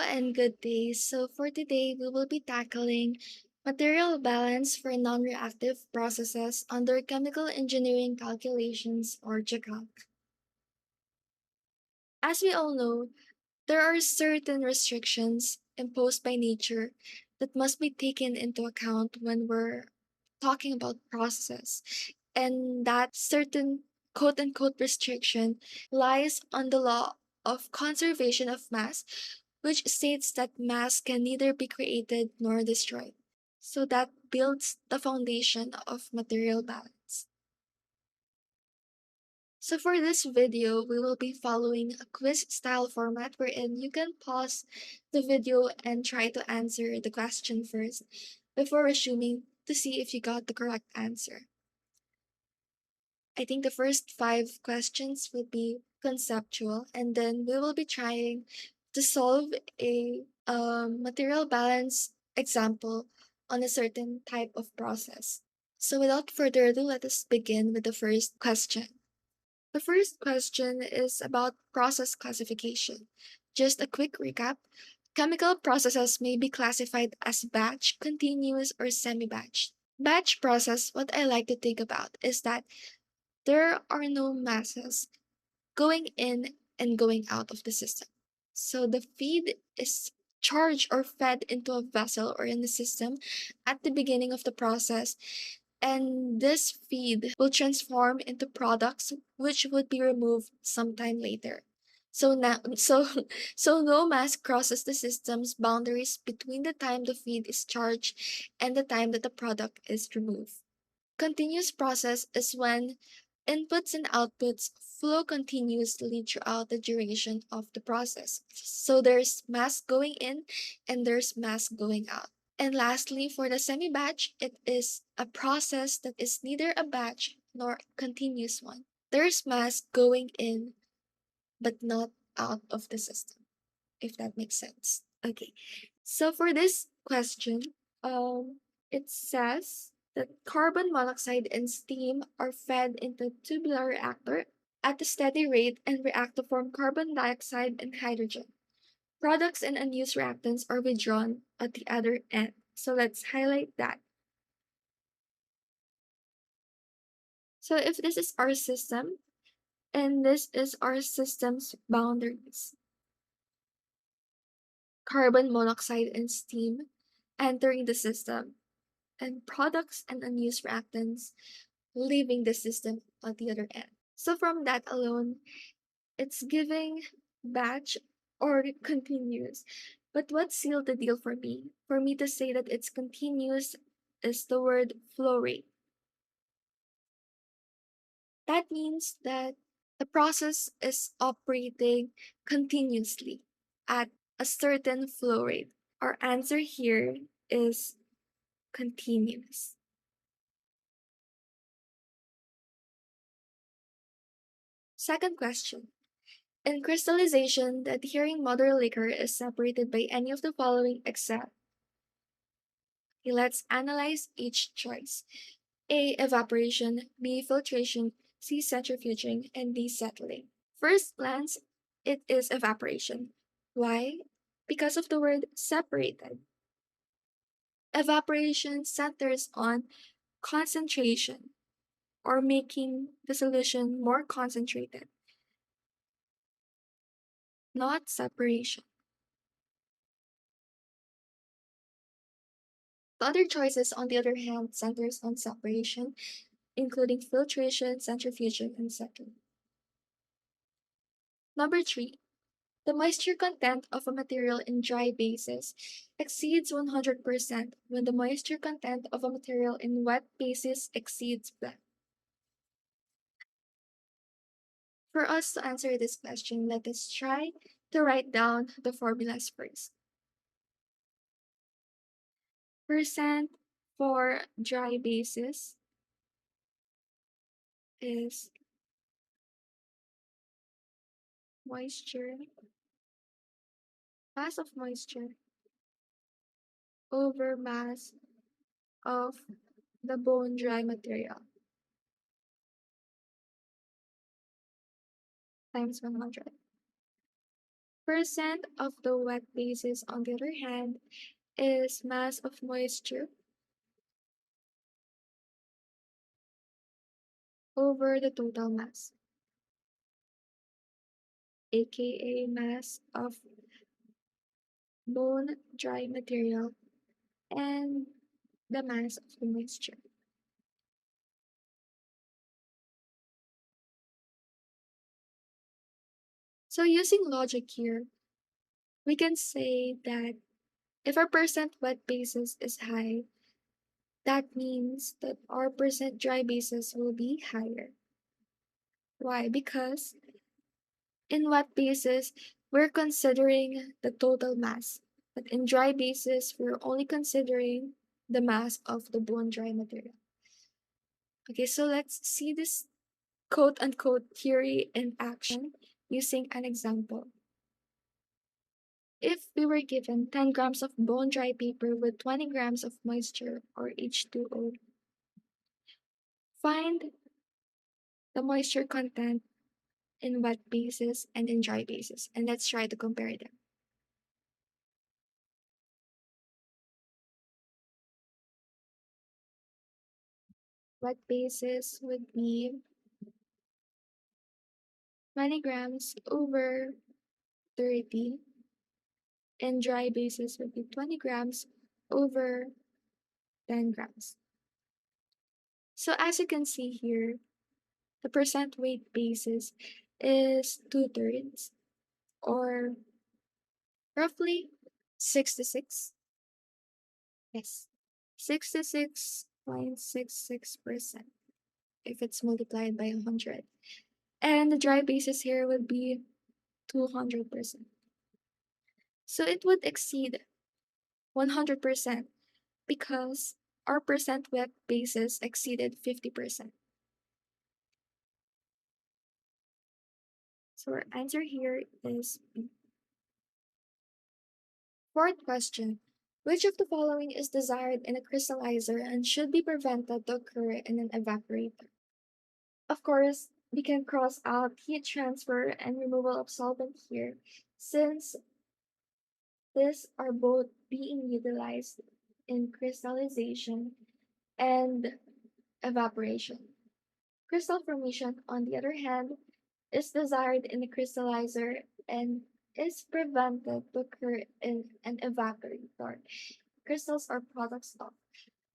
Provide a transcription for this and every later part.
and good day. So for today, we will be tackling material balance for non-reactive processes under chemical engineering calculations or CHECAC. As we all know, there are certain restrictions imposed by nature that must be taken into account when we're talking about processes. And that certain quote unquote restriction lies on the law of conservation of mass, which states that mass can neither be created nor destroyed. So that builds the foundation of material balance. So for this video, we will be following a quiz style format wherein you can pause the video and try to answer the question first before resuming to see if you got the correct answer. I think the first 5 questions will be conceptual, and then we will be trying to solve a material balance example on a certain type of process. So without further ado, let us begin with the first question. The first question is about process classification. Just a quick recap. Chemical processes may be classified as batch, continuous, or semi-batch. Batch process, what I like to think about is that there are no masses going in and going out of the system. So the feed is charged or fed into a vessel or in the system at the beginning of the process, and this feed will transform into products which would be removed sometime later. So now so no mass crosses the system's boundaries between the time the feed is charged and the time that the product is removed. Continuous process is when inputs and outputs flow continuously throughout the duration of the process. So there's mass going in and there's mass going out. And lastly, for the semi-batch, it is a process that is neither a batch nor a continuous one. There's mass going in but not out of the system, if that makes sense. Okay. So for this question, it says that carbon monoxide and steam are fed into tubular reactor at a steady rate and react to form carbon dioxide and hydrogen. Products and unused reactants are withdrawn at the other end. So let's highlight that. So if this is our system, and this is our system's boundaries, carbon monoxide and steam entering the system, and products and unused reactants leaving the system at the other end. So from that alone, it's giving batch or continuous. But what sealed the deal for me? For me to say that it's continuous is the word flow rate. That means that the process is operating continuously at a certain flow rate. Our answer here is continuous. Second question. In crystallization, the adhering mother liquor is separated by any of the following except. Okay, let's analyze each choice. A. Evaporation, B. Filtration, C. Centrifuging, and D. Settling. First glance, it is evaporation. Why? Because of the word separated. Evaporation centers on concentration or making the solution more concentrated, not separation. The other choices, on the other hand, centers on separation, including filtration, centrifugation, and settling. Number 3. The moisture content of a material in dry bases exceeds 100% when the moisture content of a material in wet bases exceeds blank. For us to answer this question, let us try to write down the formulas first. Percent for dry bases is moisture, mass of moisture over mass of the bone dry material times 100. Percent of the wet basis, on the other hand, is mass of moisture over the total mass, aka mass of bone dry material and the mass of the moisture. So using logic here, we can say that if our percent wet basis is high, that means that our percent dry basis will be higher. Why? Because in wet basis, we're considering the total mass, but in dry basis, we're only considering the mass of the bone dry material. Okay, so let's see this quote unquote theory in action using an example. If we were given 10 grams of bone dry paper with 20 grams of moisture or H2O, find the moisture content in wet basis and in dry basis, and let's try to compare them. Wet basis would be 20 grams over 30, and dry basis would be 20 grams over 10 grams. So as you can see here, the percent weight basis is 2/3, or roughly 66. Yes, 66.66% if it's multiplied by 100. And the dry basis here would be 200%. So it would exceed 100% because our percent wet basis exceeded 50%. So our answer here is B. Fourth question. Which of the following is desired in a crystallizer and should be prevented to occur in an evaporator? Of course, we can cross out heat transfer and removal of solvent here, since these are both being utilized in crystallization and evaporation. Crystal formation, on the other hand, is desired in a crystallizer and is prevented to occur in an evaporator. Crystals are products of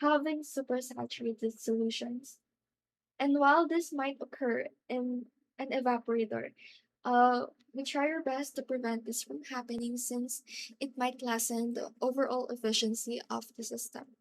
having supersaturated solutions. And while this might occur in an evaporator, we try our best to prevent this from happening since it might lessen the overall efficiency of the system.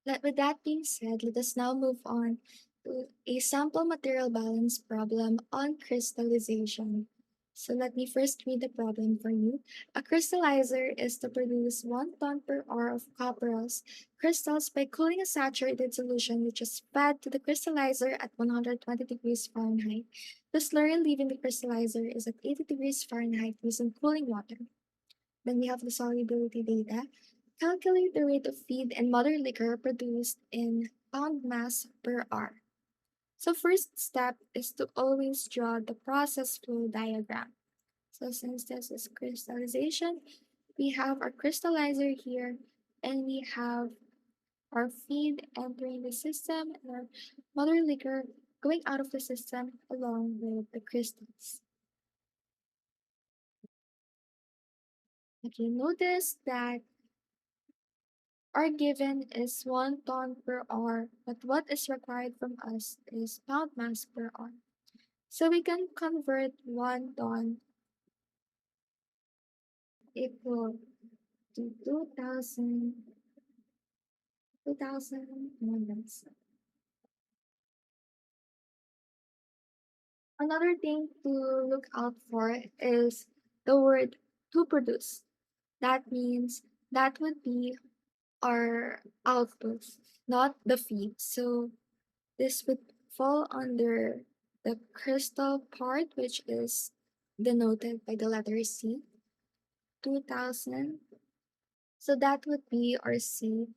With that being said, let us now move on to a sample material balance problem on crystallization. So let me first read the problem for you. A crystallizer is to produce 1 ton per hour of copperose crystals by cooling a saturated solution which is fed to the crystallizer at 120 degrees Fahrenheit. The slurry leaving the crystallizer is at 80 degrees Fahrenheit using cooling water. Then we have the solubility data. Calculate the rate of feed and mother liquor produced in pound mass per hour. So first step is to always draw the process flow diagram. So since this is crystallization, we have our crystallizer here and we have our feed entering the system and our mother liquor going out of the system along with the crystals. Okay, notice that our given is 1 ton per hour, but what is required from us is pound mass per hour. So we can convert 1 ton equal to 2,000 moments. Another thing to look out for is the word to produce. That means that would be our output, not the feed. So this would fall under the crystal part, which is denoted by the letter C, 2000. So that would be our C.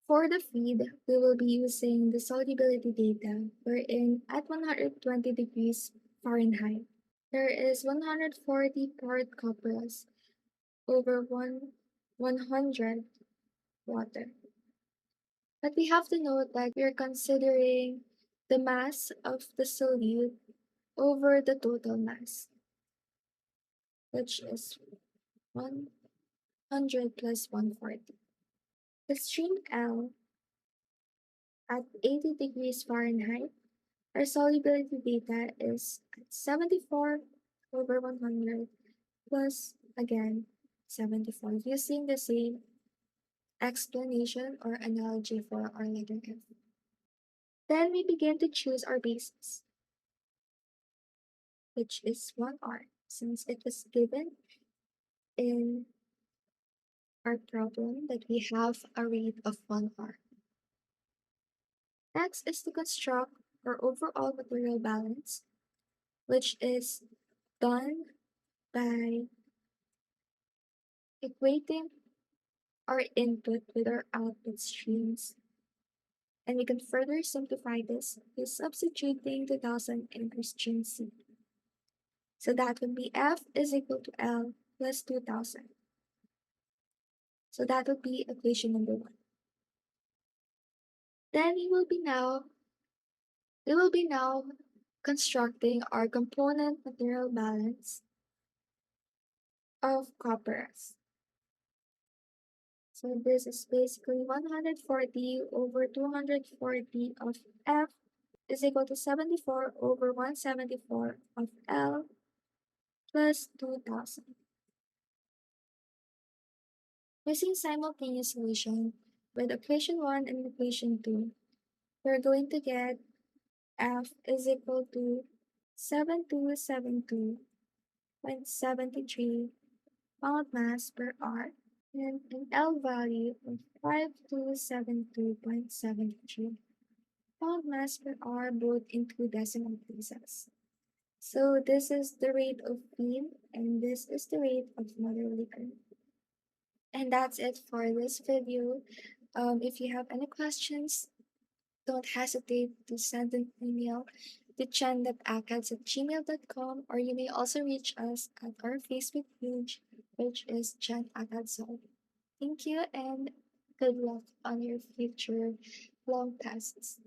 For the feed, we will be using the solubility data wherein at 120 degrees Fahrenheit, There is 140 poured copperas over 100 water. But we have to note that we are considering the mass of the solute over the total mass, which is 100 plus 140. The stream L at 80 degrees Fahrenheit, our solubility data is at 74 over 100 plus, again, 74, using the same explanation or analogy for our letter F. Then we begin to choose our basis, which is 1R, since it was given in our problem that we have a rate of 1R. Next is to construct our overall material balance, which is done by equating our input with our output streams. And we can further simplify this by substituting 2000 in our stream C. So that would be F is equal to L plus 2000. So that would be equation number 1. Then we will be now constructing our component material balance of copperas. So this is basically 140 over 240 of F is equal to 74 over 174 of L plus 2000. Using simultaneous solution with equation 1 and equation 2, we're going to get F is equal to 7272.73 pound mass per R and an L value of 5272.73 pound mass per hour, both in 2 decimal places. So this is the rate of feed and this is the rate of mother liquor. And that's it for this video. If you have any questions, don't hesitate to send an email to chen.acads@gmail.com, or you may also reach us at our Facebook page, which is chen.acads. Thank you and good luck on your future long tests.